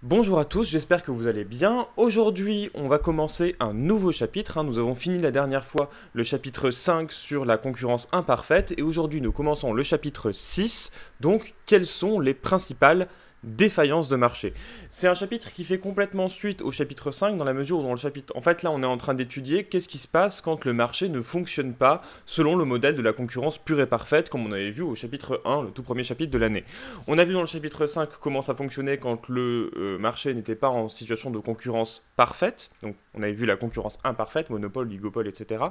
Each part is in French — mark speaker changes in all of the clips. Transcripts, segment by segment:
Speaker 1: Bonjour à tous, j'espère que vous allez bien. Aujourd'hui, on va commencer un nouveau chapitre. Nous avons fini la dernière fois le chapitre 5 sur la concurrence imparfaite et aujourd'hui nous commençons le chapitre 6. Donc, quelles sont les principales défaillances de marché? C'est un chapitre qui fait complètement suite au chapitre 5 dans la mesure où dans le chapitre... En fait, là, on est en train d'étudier qu'est-ce qui se passe quand le marché ne fonctionne pas selon le modèle de la concurrence pure et parfaite comme on avait vu au chapitre 1, le tout premier chapitre de l'année. On a vu dans le chapitre 5 comment ça fonctionnait quand le marché n'était pas en situation de concurrence parfaite. Donc, on avait vu la concurrence imparfaite, monopole, oligopole, etc.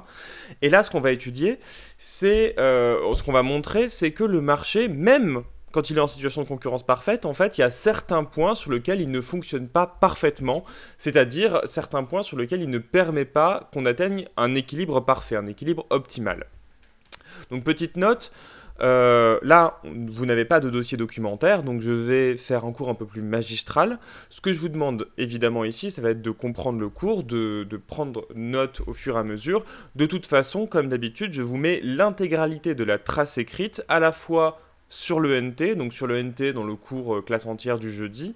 Speaker 1: Et là, ce qu'on va étudier, c'est... ce qu'on va montrer, c'est que le marché, même quand il est en situation de concurrence parfaite, en fait, il y a certains points sur lesquels il ne fonctionne pas parfaitement, c'est-à-dire certains points sur lesquels il ne permet pas qu'on atteigne un équilibre parfait, un équilibre optimal. Donc, petite note, là, vous n'avez pas de dossier documentaire, donc je vais faire un cours un peu plus magistral. Ce que je vous demande, évidemment, ici, ça va être de comprendre le cours, de prendre note au fur et à mesure. De toute façon, comme d'habitude, je vous mets l'intégralité de la trace écrite, à la fois sur le NT, donc sur le NT dans le cours classe entière du jeudi,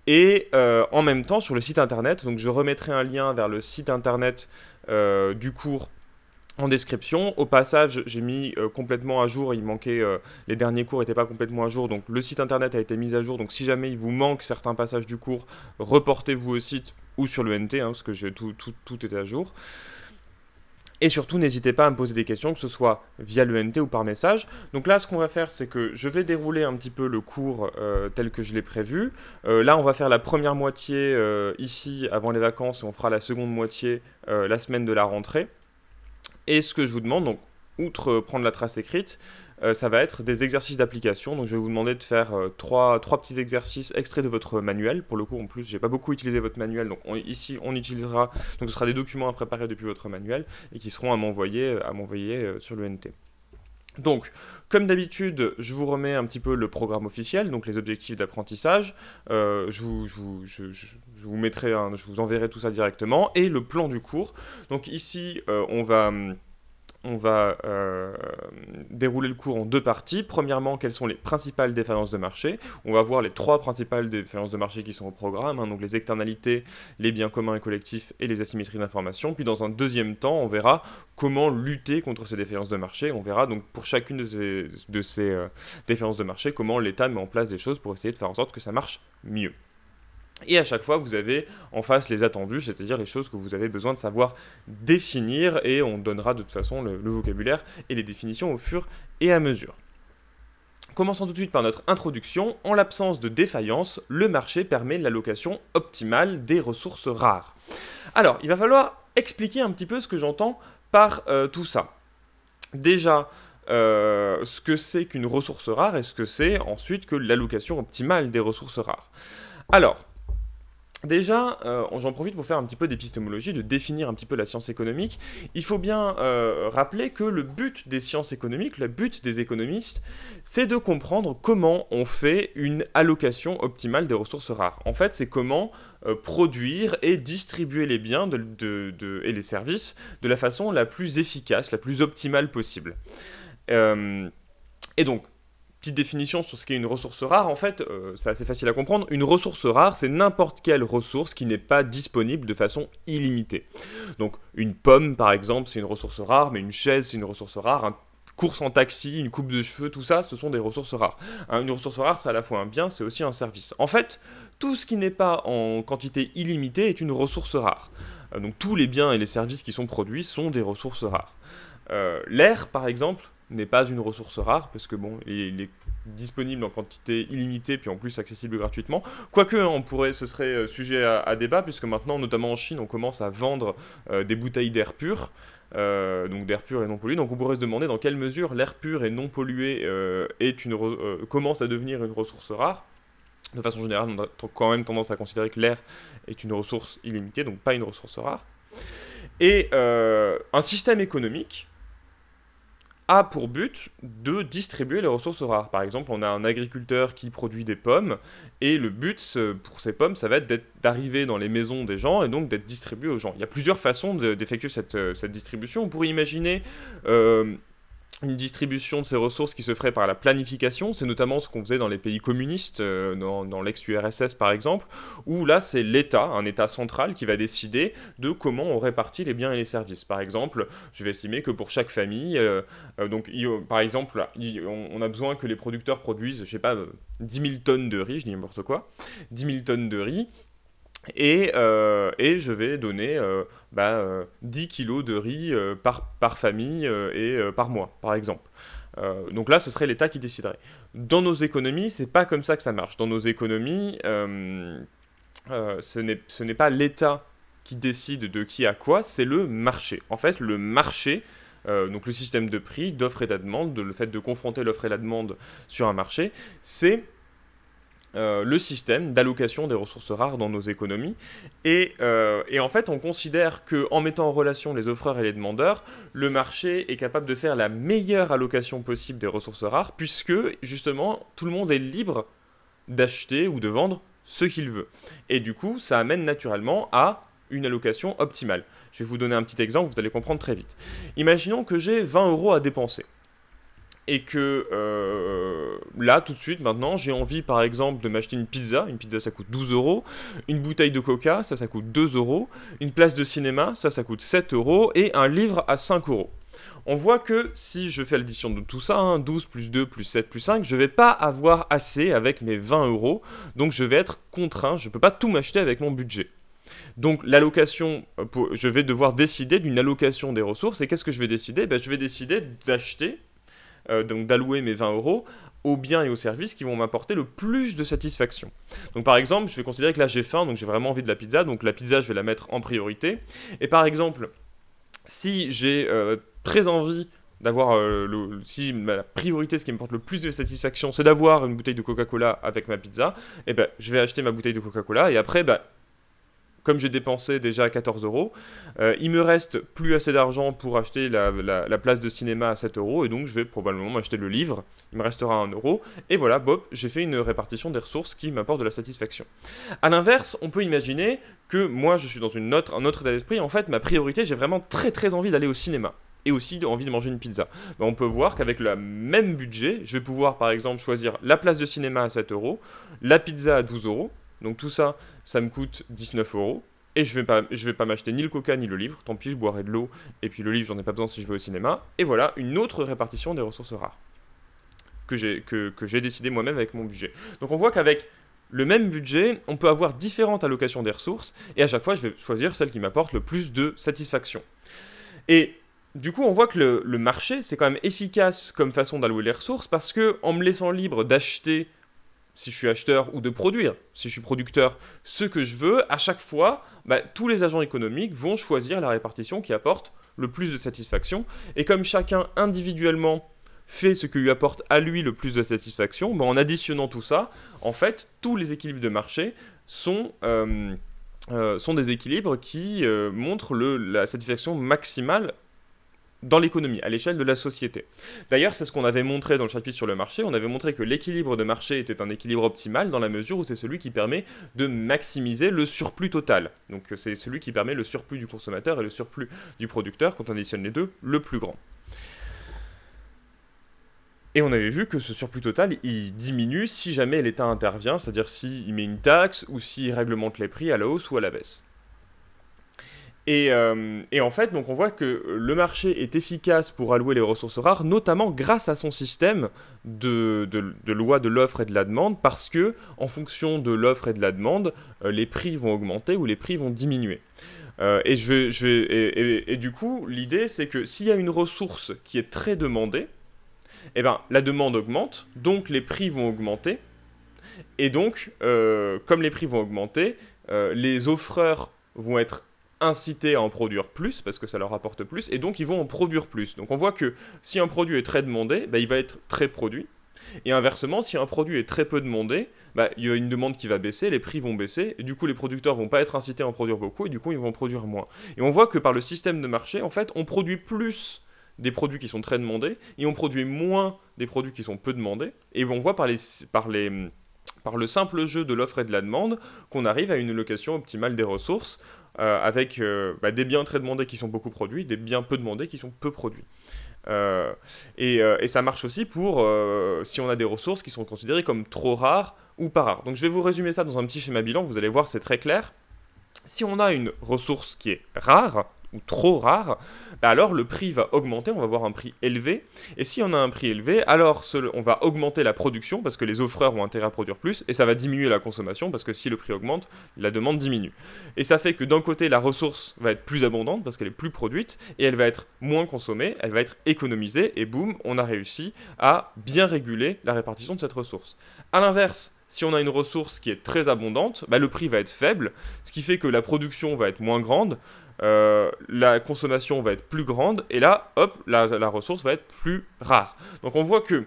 Speaker 1: et en même temps sur le site internet. Donc je remettrai un lien vers le site internet du cours en description. Au passage, j'ai mis complètement à jour, il manquait, les derniers cours n'étaient pas complètement à jour, donc le site internet a été mis à jour, donc si jamais il vous manque certains passages du cours, reportez-vous au site ou sur le NT, parce que tout est à jour. Et surtout, n'hésitez pas à me poser des questions, que ce soit via le NT ou par message. Donc là, ce qu'on va faire, c'est que je vais dérouler un petit peu le cours tel que je l'ai prévu. Là, on va faire la première moitié ici, avant les vacances, et on fera la seconde moitié la semaine de la rentrée. Et ce que je vous demande, donc, outre prendre la trace écrite, ça va être des exercices d'application. Donc je vais vous demander de faire trois petits exercices extraits de votre manuel. Pour le coup, en plus, j'ai pas beaucoup utilisé votre manuel, donc ici on utilisera. Donc ce sera des documents à préparer depuis votre manuel et qui seront à m'envoyer sur le NT. Donc, comme d'habitude, je vous remets un petit peu le programme officiel, donc les objectifs d'apprentissage. Je vous mettrai, je vous enverrai tout ça directement et le plan du cours. Donc ici, on va dérouler le cours en deux parties. Premièrement, quelles sont les principales défaillances de marché. On va voir les trois principales défaillances de marché qui sont au programme, donc les externalités, les biens communs et collectifs et les asymétries d'information. Puis dans un deuxième temps, on verra comment lutter contre ces défaillances de marché. On verra donc pour chacune de ces défaillances de marché comment l'État met en place des choses pour essayer de faire en sorte que ça marche mieux. Et à chaque fois, vous avez en face les attendus, c'est-à-dire les choses que vous avez besoin de savoir définir, et on donnera de toute façon le vocabulaire et les définitions au fur et à mesure. Commençons tout de suite par notre introduction. En l'absence de défaillance, le marché permet l'allocation optimale des ressources rares. Alors, il va falloir expliquer un petit peu ce que j'entends par tout ça. Déjà, ce que c'est qu'une ressource rare et ce que c'est ensuite que l'allocation optimale des ressources rares. Alors, déjà, j'en profite pour faire un petit peu d'épistémologie, de définir un petit peu la science économique. Il faut bien rappeler que le but des sciences économiques, le but des économistes, c'est de comprendre comment on fait une allocation optimale des ressources rares. En fait, c'est comment produire et distribuer les biens et les services de la façon la plus efficace, la plus optimale possible. Et donc, petite définition sur ce qu'est une ressource rare, en fait, c'est assez facile à comprendre. Une ressource rare, c'est n'importe quelle ressource qui n'est pas disponible de façon illimitée. Donc, une pomme, par exemple, c'est une ressource rare, mais une chaise, c'est une ressource rare. Une course en taxi, une coupe de cheveux, tout ça, ce sont des ressources rares. Une ressource rare, c'est à la fois un bien, c'est aussi un service. En fait, tout ce qui n'est pas en quantité illimitée est une ressource rare. Donc, tous les biens et les services qui sont produits sont des ressources rares. L'air, par exemple, n'est pas une ressource rare, parce que bon, il est disponible en quantité illimitée, puis en plus accessible gratuitement. Quoique, ce serait sujet à débat, puisque maintenant, notamment en Chine, on commence à vendre des bouteilles d'air pur, donc d'air pur et non pollué. Donc on pourrait se demander dans quelle mesure l'air pur et non pollué commence à devenir une ressource rare. De façon générale, on a quand même tendance à considérer que l'air est une ressource illimitée, donc pas une ressource rare. Et un système économique a pour but de distribuer les ressources rares. Par exemple, on a un agriculteur qui produit des pommes, et le but pour ces pommes, ça va être d'arriver dans les maisons des gens, et donc d'être distribué aux gens. Il y a plusieurs façons d'effectuer cette distribution. On pourrait imaginer une distribution de ces ressources qui se ferait par la planification. C'est notamment ce qu'on faisait dans les pays communistes, dans l'ex-URSS par exemple, où là c'est l'État, un État central qui va décider de comment on répartit les biens et les services. Par exemple, je vais estimer que pour chaque famille, par exemple, on a besoin que les producteurs produisent, je sais pas, 10 000 tonnes de riz, je dis n'importe quoi, 10 000 tonnes de riz, et je vais donner 10 kilos de riz par famille et par mois, par exemple. Donc là, ce serait l'État qui déciderait. Dans nos économies, c'est pas comme ça que ça marche. Dans nos économies, ce n'est pas l'État qui décide de qui a quoi, c'est le marché. En fait, le marché, donc le système de prix, d'offre et de la demande, le fait de confronter l'offre et la demande sur un marché, c'est le système d'allocation des ressources rares dans nos économies. Et en fait, on considère qu'en mettant en relation les offreurs et les demandeurs, le marché est capable de faire la meilleure allocation possible des ressources rares, puisque, justement, tout le monde est libre d'acheter ou de vendre ce qu'il veut. Et du coup, ça amène naturellement à une allocation optimale. Je vais vous donner un petit exemple, vous allez comprendre très vite. Imaginons que j'ai 20 € à dépenser. Et que là, tout de suite, maintenant, j'ai envie, par exemple, de m'acheter une pizza. Une pizza, ça coûte 12 €. Une bouteille de coca, ça coûte 2 €. Une place de cinéma, ça coûte 7 €. Et un livre à 5 €. On voit que si je fais l'addition de tout ça, 12 plus 2 plus 7 plus 5, je ne vais pas avoir assez avec mes 20 €. Donc, je vais être contraint. Je ne peux pas tout m'acheter avec mon budget. Donc l'allocation, je vais devoir décider d'une allocation des ressources. Et qu'est-ce que je vais décider ? Je vais décider d'acheter, donc d'allouer mes 20 € aux biens et aux services qui vont m'apporter le plus de satisfaction. Donc par exemple, je vais considérer que là j'ai faim, donc j'ai vraiment envie de la pizza, donc la pizza je vais la mettre en priorité. Et par exemple, si j'ai très envie d'avoir, si la priorité, ce qui me porte le plus de satisfaction, c'est d'avoir une bouteille de Coca-Cola avec ma pizza, et je vais acheter ma bouteille de Coca-Cola, et après, comme j'ai dépensé déjà 14 €, il me reste plus assez d'argent pour acheter la place de cinéma à 7 €, et donc je vais probablement m'acheter le livre, il me restera 1 €, et voilà, j'ai fait une répartition des ressources qui m'apporte de la satisfaction. A l'inverse, on peut imaginer que moi je suis dans un autre état d'esprit, en fait ma priorité, j'ai vraiment très très envie d'aller au cinéma, et aussi envie de manger une pizza. On peut voir qu'avec le même budget, je vais pouvoir par exemple choisir la place de cinéma à 7 €, la pizza à 12 €, donc tout ça, ça me coûte 19 €. Et je vais pas m'acheter ni le coca ni le livre. Tant pis, je boirai de l'eau. Et puis le livre, j'en ai pas besoin si je vais au cinéma. Et voilà, une autre répartition des ressources rares que j'ai décidé moi-même avec mon budget. Donc on voit qu'avec le même budget, on peut avoir différentes allocations des ressources. Et à chaque fois, je vais choisir celle qui m'apporte le plus de satisfaction. Et du coup, on voit que le marché, c'est quand même efficace comme façon d'allouer les ressources. Parce que en me laissant libre d'acheter, si je suis acheteur, ou de produire, si je suis producteur, ce que je veux, à chaque fois, tous les agents économiques vont choisir la répartition qui apporte le plus de satisfaction. Et comme chacun individuellement fait ce que lui apporte à lui le plus de satisfaction, en additionnant tout ça, en fait, tous les équilibres de marché sont des équilibres qui montrent la satisfaction maximale dans l'économie, à l'échelle de la société. D'ailleurs, c'est ce qu'on avait montré dans le chapitre sur le marché. On avait montré que l'équilibre de marché était un équilibre optimal dans la mesure où c'est celui qui permet de maximiser le surplus total. Donc c'est celui qui permet le surplus du consommateur et le surplus du producteur, quand on additionne les deux, le plus grand. Et on avait vu que ce surplus total, il diminue si jamais l'État intervient, c'est-à-dire s'il met une taxe ou s'il réglemente les prix à la hausse ou à la baisse. Et en fait, donc on voit que le marché est efficace pour allouer les ressources rares, notamment grâce à son système de loi de l'offre et de la demande, parce que en fonction de l'offre et de la demande, les prix vont augmenter ou les prix vont diminuer. Et du coup, l'idée c'est que s'il y a une ressource qui est très demandée, la demande augmente, donc les prix vont augmenter, et donc, comme les prix vont augmenter, les offreurs vont être incités à en produire plus, parce que ça leur rapporte plus, et donc ils vont en produire plus. Donc on voit que si un produit est très demandé, il va être très produit, et inversement, si un produit est très peu demandé, il y a une demande qui va baisser, les prix vont baisser, et du coup les producteurs vont pas être incités à en produire beaucoup, et du coup ils vont en produire moins. Et on voit que par le système de marché, en fait, on produit plus des produits qui sont très demandés, et on produit moins des produits qui sont peu demandés, et on voit par le simple jeu de l'offre et de la demande qu'on arrive à une allocation optimale des ressources, avec des biens très demandés qui sont beaucoup produits, des biens peu demandés qui sont peu produits. Et ça marche aussi pour si on a des ressources qui sont considérées comme trop rares ou pas rares. Donc je vais vous résumer ça dans un petit schéma bilan, vous allez voir, c'est très clair. Si on a une ressource qui est rare, ou trop rare, bah alors le prix va augmenter, on va avoir un prix élevé, et si on a un prix élevé, alors on va augmenter la production, parce que les offreurs ont intérêt à produire plus, et ça va diminuer la consommation, parce que si le prix augmente, la demande diminue. Et ça fait que d'un côté, la ressource va être plus abondante, parce qu'elle est plus produite, et elle va être moins consommée, elle va être économisée, et boum, on a réussi à bien réguler la répartition de cette ressource. A l'inverse, si on a une ressource qui est très abondante, bah le prix va être faible, ce qui fait que la production va être moins grande, la consommation va être plus grande, et là, hop, la ressource va être plus rare. Donc on voit que,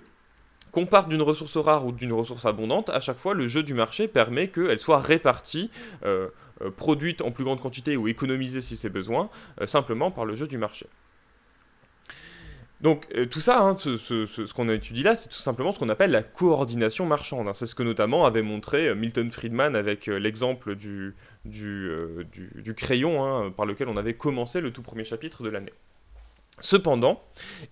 Speaker 1: qu'on parte d'une ressource rare ou d'une ressource abondante, à chaque fois, le jeu du marché permet qu'elle soit répartie, produite en plus grande quantité ou économisée si c'est besoin, simplement par le jeu du marché. Donc tout ça, hein, ce qu'on a étudié là, c'est tout simplement ce qu'on appelle la coordination marchande. Hein. C'est ce que notamment avait montré Milton Friedman avec l'exemple du crayon, hein, par lequel on avait commencé le tout premier chapitre de l'année. Cependant,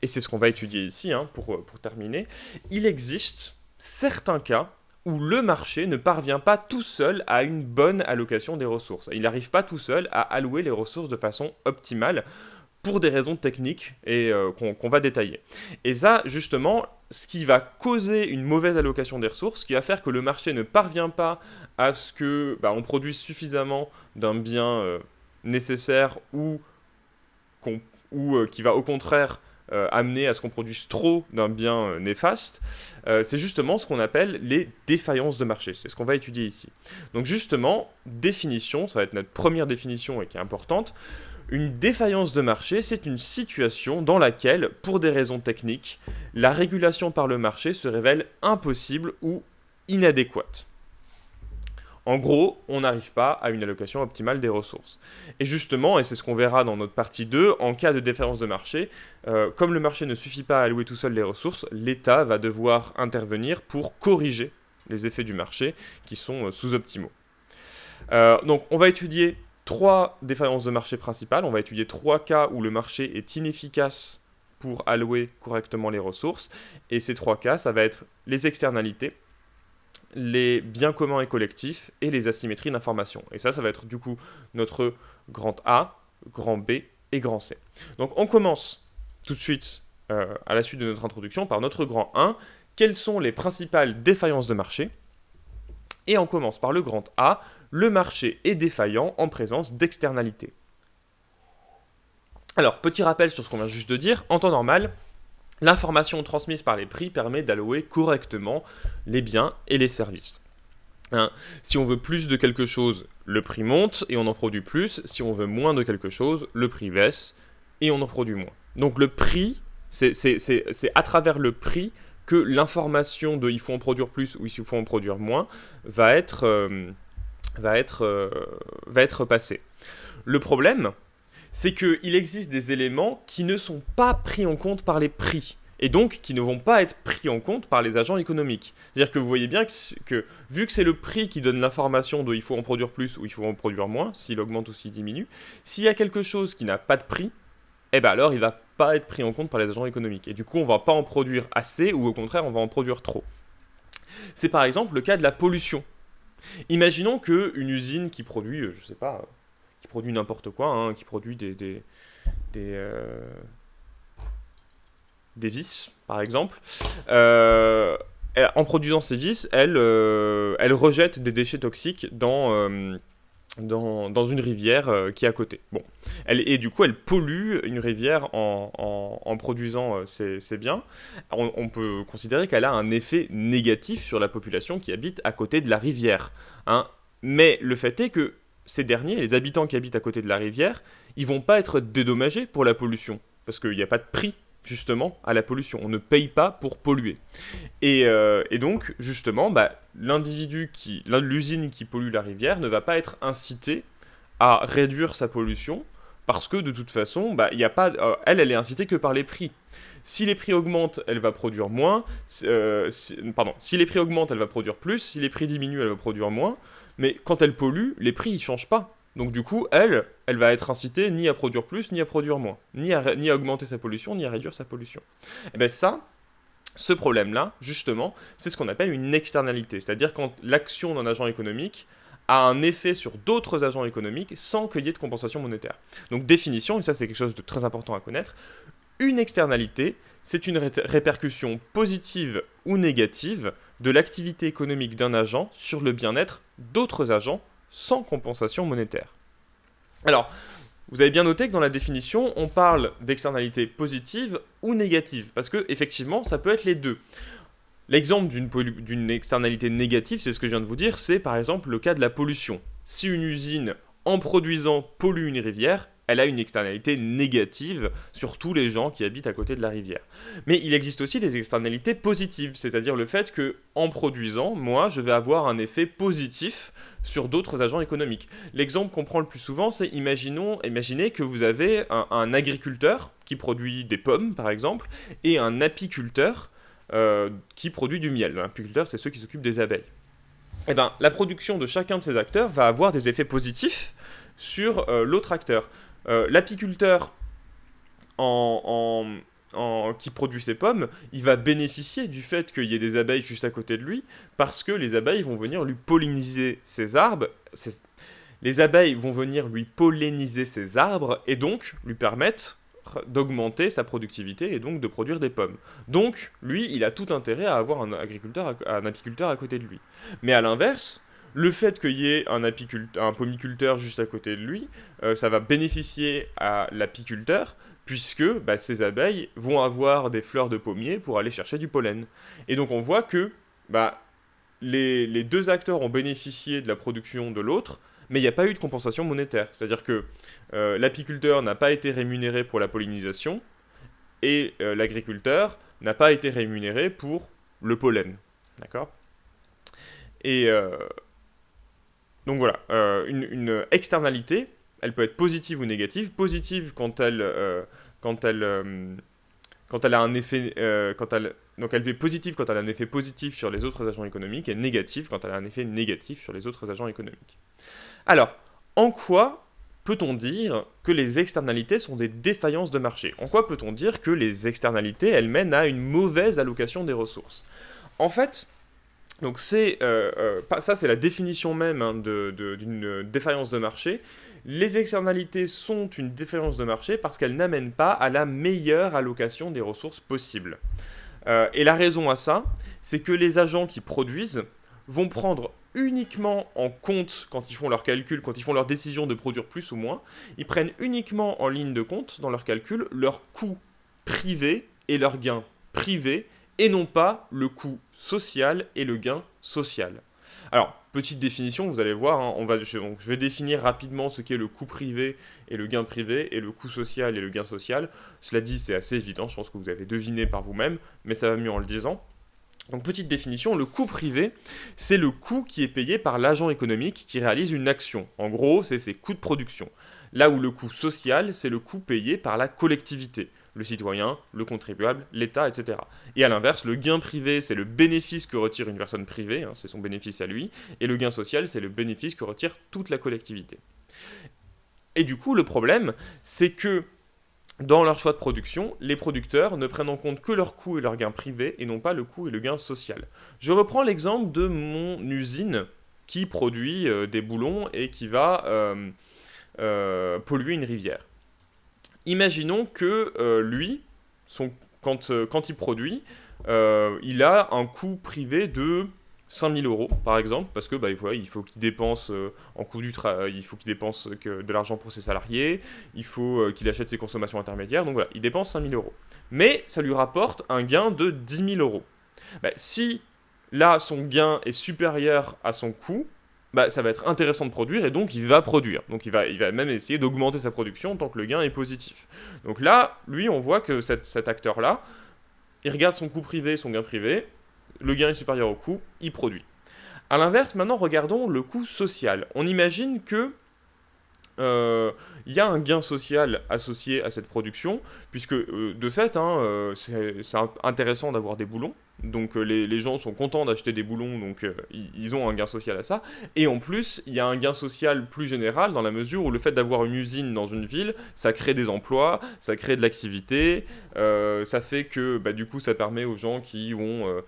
Speaker 1: et c'est ce qu'on va étudier ici, hein, pour terminer, il existe certains cas où le marché ne parvient pas tout seul à une bonne allocation des ressources. Il n'arrive pas tout seul à allouer les ressources de façon optimale, pour des raisons techniques et qu'on va détailler. Et ça, justement, ce qui va causer une mauvaise allocation des ressources, ce qui va faire que le marché ne parvient pas à ce que on produise suffisamment d'un bien nécessaire ou qui va au contraire amener à ce qu'on produise trop d'un bien néfaste, c'est justement ce qu'on appelle les défaillances de marché. C'est ce qu'on va étudier ici. Donc justement, définition, ça va être notre première définition et qui est importante. Une défaillance de marché, c'est une situation dans laquelle, pour des raisons techniques, la régulation par le marché se révèle impossible ou inadéquate. En gros, on n'arrive pas à une allocation optimale des ressources. Et justement, et c'est ce qu'on verra dans notre partie 2, en cas de défaillance de marché, comme le marché ne suffit pas à allouer tout seul les ressources, l'État va devoir intervenir pour corriger les effets du marché qui sont sous-optimaux. Donc on va étudier 3 défaillances de marché principales, on va étudier 3 cas où le marché est inefficace pour allouer correctement les ressources, et ces 3 cas, ça va être les externalités, les biens communs et collectifs, et les asymétries d'information. Et ça va être du coup notre grand A, grand B et grand C. Donc on commence tout de suite, à la suite de notre introduction, par notre grand 1, quelles sont les principales défaillances de marché? Et on commence par le grand A, le marché est défaillant en présence d'externalités. Alors, petit rappel sur ce qu'on vient juste de dire, en temps normal, l'information transmise par les prix permet d'allouer correctement les biens et les services. Hein, si on veut plus de quelque chose, le prix monte et on en produit plus. Si on veut moins de quelque chose, le prix baisse et on en produit moins. Donc le prix, c'est à travers le prix que l'information de il faut en produire plus ou il faut en produire moins va être passée. Le problème, c'est qu'il existe des éléments qui ne sont pas pris en compte par les prix, et donc qui ne vont pas être pris en compte par les agents économiques. C'est-à-dire que vous voyez bien que vu que c'est le prix qui donne l'information de il faut en produire plus ou il faut en produire moins, s'il augmente ou s'il diminue, s'il y a quelque chose qui n'a pas de prix, eh ben alors il ne va pas être pris en compte par les agents économiques. Et du coup, on ne va pas en produire assez, ou au contraire, on va en produire trop. C'est par exemple le cas de la pollution. Imaginons qu'une usine qui produit, je sais pas, qui produit n'importe quoi, hein, qui produit des vis, par exemple, en produisant ces vis, elle rejette des déchets toxiques dans une rivière qui est à côté. Bon. Et du coup, elle pollue une rivière en produisant ces biens. On peut considérer qu'elle a un effet négatif sur la population qui habite à côté de la rivière. Hein. Mais le fait est que ces derniers, les habitants qui habitent à côté de la rivière, ils vont pas être dédommagés pour la pollution, parce qu'il n'y a pas de prix justement à la pollution. On ne paye pas pour polluer. Et donc, justement, l'usine qui pollue la rivière ne va pas être incitée à réduire sa pollution parce que, de toute façon, y a pas, elle est incitée que par les prix. Si les prix augmentent, elle va produire moins. Si les prix augmentent, elle va produire plus. Si les prix diminuent, elle va produire moins. Mais quand elle pollue, les prix ne changent pas. Donc du coup, elle va être incitée ni à produire plus, ni à produire moins, ni à augmenter sa pollution, ni à réduire sa pollution. Et bien ça, ce problème-là, justement, c'est ce qu'on appelle une externalité, c'est-à-dire quand l'action d'un agent économique a un effet sur d'autres agents économiques sans qu'il y ait de compensation monétaire. Donc définition, et ça c'est quelque chose de très important à connaître, une externalité, c'est une répercussion positive ou négative de l'activité économique d'un agent sur le bien-être d'autres agents sans compensation monétaire. Alors, vous avez bien noté que dans la définition, on parle d'externalité positive ou négative, parce que effectivement, ça peut être les deux. L'exemple d'une externalité négative, c'est ce que je viens de vous dire, c'est par exemple le cas de la pollution. Si une usine, en produisant, pollue une rivière, elle a une externalité négative sur tous les gens qui habitent à côté de la rivière. Mais il existe aussi des externalités positives, c'est-à-dire le fait que, en produisant, moi, je vais avoir un effet positif sur d'autres agents économiques. L'exemple qu'on prend le plus souvent, c'est imaginez que vous avez un agriculteur qui produit des pommes, par exemple, et un apiculteur qui produit du miel. L'apiculteur, c'est ceux qui s'occupent des abeilles. Et bien, la production de chacun de ces acteurs va avoir des effets positifs sur l'autre acteur. L'apiculteur qui produit ses pommes, il va bénéficier du fait qu'il y ait des abeilles juste à côté de lui, parce que les abeilles vont venir lui polliniser ses arbres. Les abeilles vont venir lui polliniser ses arbres et donc lui permettre d'augmenter sa productivité et donc de produire des pommes. Donc, lui, il a tout intérêt à avoir un apiculteur à côté de lui. Mais à l'inverse, le fait qu'il y ait un pomiculteur juste à côté de lui, ça va bénéficier à l'apiculteur, puisque ces abeilles vont avoir des fleurs de pommier pour aller chercher du pollen. Et donc on voit que les deux acteurs ont bénéficié de la production de l'autre, mais il n'y a pas eu de compensation monétaire. C'est-à-dire que l'apiculteur n'a pas été rémunéré pour la pollinisation, et l'agriculteur n'a pas été rémunéré pour le pollen. D'accord ? Et donc voilà, une externalité, elle peut être positive ou négative. Positive quand elle a un effet, donc elle est positive quand elle a un effet positif sur les autres agents économiques, et négative quand elle a un effet négatif sur les autres agents économiques. Alors, en quoi peut-on dire que les externalités sont des défaillances de marché ? En quoi peut-on dire que les externalités, elles mènent à une mauvaise allocation des ressources ? En fait, donc ça c'est la définition même d'une défaillance de marché. Les externalités sont une défaillance de marché parce qu'elles n'amènent pas à la meilleure allocation des ressources possibles. Et la raison à ça, c'est que les agents qui produisent vont prendre uniquement en compte, quand ils font leurs calculs, quand ils font leur décision de produire plus ou moins, ils prennent uniquement en ligne de compte, dans leurs calculs, leur coût privé et leur gain privé, et non pas le coût social et le gain social. Alors, petite définition, vous allez voir, hein, je vais définir rapidement ce qu'est le coût privé et le gain privé, et le coût social et le gain social. Cela dit, c'est assez évident, je pense que vous avez deviné par vous-même, mais ça va mieux en le disant. Donc, petite définition, le coût privé, c'est le coût qui est payé par l'agent économique qui réalise une action. En gros, c'est ses coûts de production. Là où le coût social, c'est le coût payé par la collectivité. Le citoyen, le contribuable, l'État, etc. Et à l'inverse, le gain privé, c'est le bénéfice que retire une personne privée, hein, c'est son bénéfice à lui, et le gain social, c'est le bénéfice que retire toute la collectivité. Et du coup, le problème, c'est que dans leur choix de production, les producteurs ne prennent en compte que leur coût et leur gain privé, et non pas le coût et le gain social. Je reprends l'exemple de mon usine qui produit des boulons et qui va polluer une rivière. Imaginons que lui, quand il produit, il a un coût privé de 5 000 €, par exemple, parce que il faut qu'il dépense en coût du travail, il faut qu'il dépense de l'argent pour ses salariés, il faut qu'il achète ses consommations intermédiaires, donc voilà, il dépense 5 000 €. Mais ça lui rapporte un gain de 10 000 €. Si là, son gain est supérieur à son coût, ça va être intéressant de produire, et donc il va produire. Donc il va même essayer d'augmenter sa production tant que le gain est positif. Donc là, lui, on voit que cet acteur-là, il regarde son coût privé, son gain privé, le gain est supérieur au coût, il produit. A l'inverse, maintenant, regardons le coût social. On imagine que il y a un gain social associé à cette production, puisque de fait, hein, c'est intéressant d'avoir des boulons, donc les gens sont contents d'acheter des boulons, donc ils ont un gain social à ça, et en plus, il y a un gain social plus général, dans la mesure où le fait d'avoir une usine dans une ville, ça crée des emplois, ça crée de l'activité, ça fait que, bah, du coup, ça permet aux gens qui vont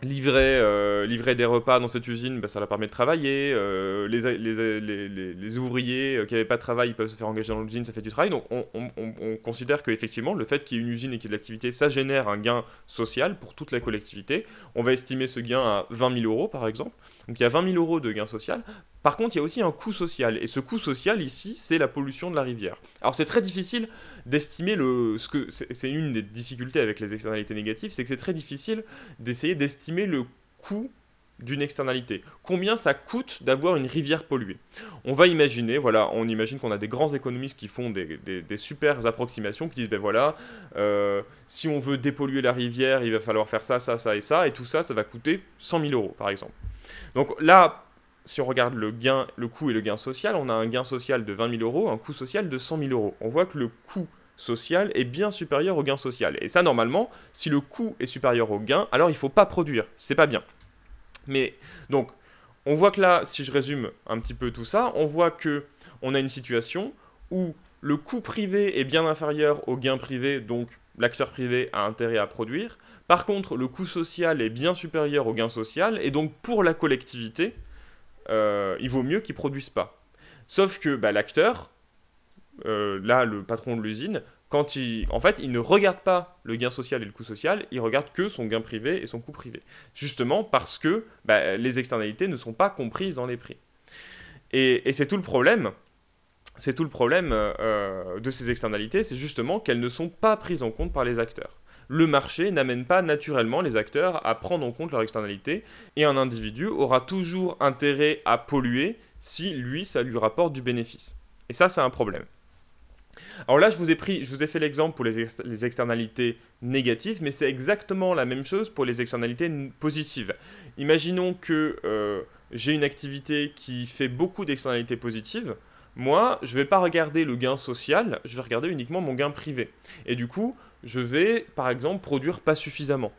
Speaker 1: livrer des repas dans cette usine, bah, ça leur permet de travailler. Les ouvriers qui n'avaient pas de travail, ils peuvent se faire engager dans l'usine, ça fait du travail. Donc on considère qu'effectivement, le fait qu'il y ait une usine et qu'il y ait de l'activité, ça génère un gain social pour toute la collectivité. On va estimer ce gain à 20 000 euros, par exemple. Donc il y a 20 000 euros de gain social. Par contre, il y a aussi un coût social. Et ce coût social, ici, c'est la pollution de la rivière. Alors c'est très difficile d'estimer c'est une des difficultés avec les externalités négatives, c'est que c'est très difficile d'essayer d'estimer le coût d'une externalité. Combien ça coûte d'avoir une rivière polluée? On va imaginer, voilà, on imagine qu'on a des grands économistes qui font des super approximations, qui disent, ben voilà, si on veut dépolluer la rivière, il va falloir faire ça, ça, ça et ça, et tout ça, ça va coûter 100 000 euros, par exemple. Donc là, si on regarde le coût et le gain social, on a un gain social de 20 000 euros, un coût social de 100 000 euros. On voit que le coût social est bien supérieur au gain social. Et ça, normalement, si le coût est supérieur au gain, alors il ne faut pas produire. C'est pas bien. Mais donc, on voit que là, si je résume un petit peu tout ça, on voit que on a une situation où le coût privé est bien inférieur au gain privé, donc l'acteur privé a intérêt à produire. Par contre, le coût social est bien supérieur au gain social, et donc pour la collectivité, il vaut mieux qu'ils ne produisent pas. Sauf que bah, l'acteur, là, le patron de l'usine, en fait, il ne regarde pas le gain social et le coût social, il regarde que son gain privé et son coût privé. Justement parce que bah, les externalités ne sont pas comprises dans les prix. Et c'est tout le problème. C'est tout le problème de ces externalités, c'est justement qu'elles ne sont pas prises en compte par les acteurs. Le marché n'amène pas naturellement les acteurs à prendre en compte leurs externalités, et un individu aura toujours intérêt à polluer si lui, ça lui rapporte du bénéfice. Et ça, c'est un problème. Alors là, je vous ai fait l'exemple pour les externalités négatives, mais c'est exactement la même chose pour les externalités positives. Imaginons que j'ai une activité qui fait beaucoup d'externalités positives. Moi, je ne vais pas regarder le gain social, je vais regarder uniquement mon gain privé. Et du coup, je vais, par exemple, produire pas suffisamment.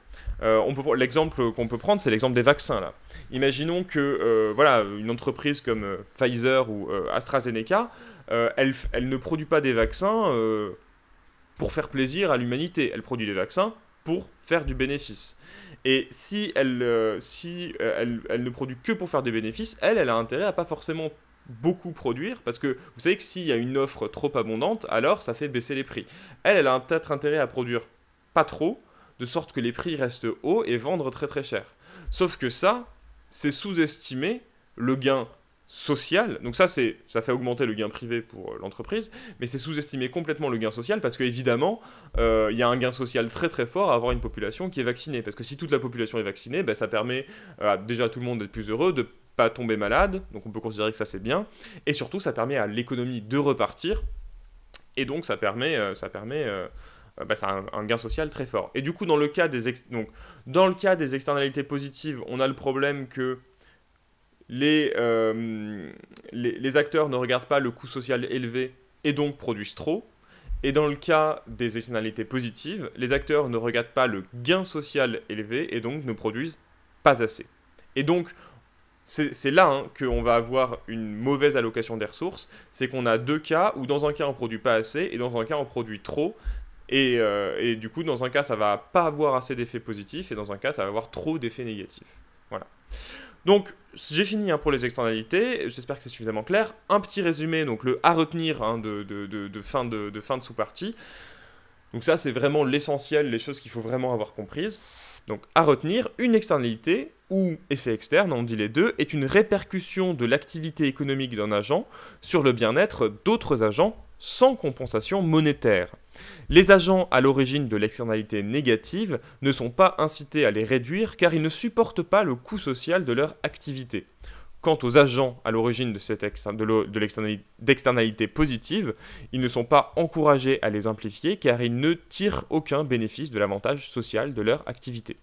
Speaker 1: L'exemple qu'on peut prendre, c'est l'exemple des vaccins, là. Imaginons que, voilà, une entreprise comme Pfizer ou AstraZeneca, elle ne produit pas des vaccins pour faire plaisir à l'humanité. Elle produit des vaccins pour faire du bénéfice. Et si elle ne produit que pour faire des bénéfices, elle a intérêt à pas forcément beaucoup produire, parce que vous savez que s'il y a une offre trop abondante, alors ça fait baisser les prix. Elle a peut-être intérêt à produire pas trop, de sorte que les prix restent hauts et vendre très très cher. Sauf que ça, c'est sous-estimer le gain social, donc ça fait augmenter le gain privé pour l'entreprise, mais c'est sous-estimer complètement le gain social, parce qu'évidemment, il y a un gain social très très fort à avoir une population qui est vaccinée, parce que si toute la population est vaccinée, ben, ça permet déjà à tout le monde d'être plus heureux, de pas tomber malade, donc on peut considérer que ça c'est bien, et surtout ça permet à l'économie de repartir, et donc ça permet bah, c'est un gain social très fort. Et du coup, dans le cas des externalités positives, on a le problème que les acteurs ne regardent pas le coût social élevé et donc produisent trop. Et dans le cas des externalités positives, les acteurs ne regardent pas le gain social élevé et donc ne produisent pas assez. Et donc, c'est là hein, qu'on va avoir une mauvaise allocation des ressources. C'est qu'on a deux cas où dans un cas on produit pas assez et dans un cas on produit trop. Et du coup, dans un cas, ça va pas avoir assez d'effets positifs et dans un cas, ça va avoir trop d'effets négatifs. Voilà. Donc, j'ai fini hein, pour les externalités, j'espère que c'est suffisamment clair. Un petit résumé, donc le à retenir hein, de fin de sous-partie. Donc ça, c'est vraiment l'essentiel, les choses qu'il faut vraiment avoir comprises. Donc, à retenir, une externalité, ou effet externe, on dit les deux, est une répercussion de l'activité économique d'un agent sur le bien-être d'autres agents sans compensation monétaire. Les agents à l'origine de l'externalité négative ne sont pas incités à les réduire car ils ne supportent pas le coût social de leur activité. Quant aux agents à l'origine d'externalité positive, ils ne sont pas encouragés à les amplifier car ils ne tirent aucun bénéfice de l'avantage social de leur activité.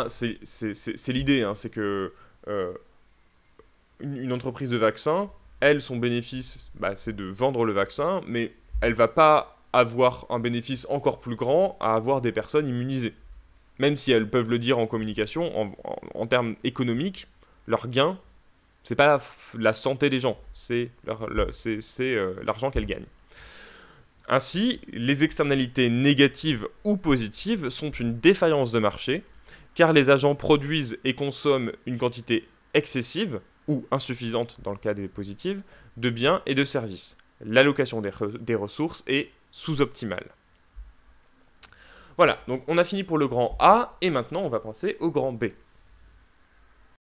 Speaker 1: C'est l'idée, hein, c'est que une entreprise de vaccin, elle, son bénéfice, c'est de vendre le vaccin, mais elle va pas avoir un bénéfice encore plus grand à avoir des personnes immunisées. Même si elles peuvent le dire en communication, en termes économiques, leur gain, c'est pas la santé des gens, c'est l'argent qu'elles gagnent. Ainsi, les externalités négatives ou positives sont une défaillance de marché, car les agents produisent et consomment une quantité excessive, ou insuffisante dans le cas des positives, de biens et de services. L'allocation des ressources est sous-optimale. Voilà, donc on a fini pour le grand A, et maintenant on va passer au grand B.